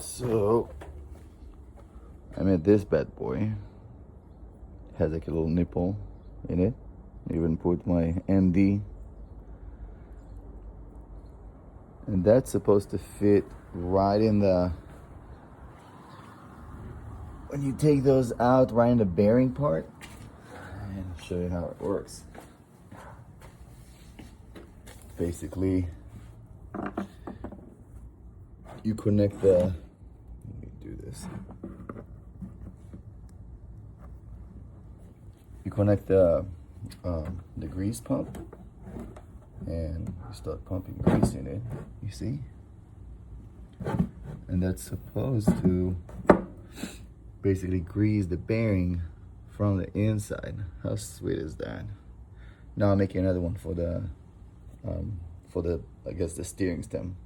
So I made this bad boy. Has like a little nipple in it. Even put my ND. And that's supposed to fit right in the, when you take those out, right in the bearing part. And I'll show you how it works. Basically, you connect the, let me do this. You connect the grease pump, and you start pumping grease in it, you see? And that's supposed to basically grease the bearing from the inside. How sweet is that? Now I'm making another one for the I guess the steering stem.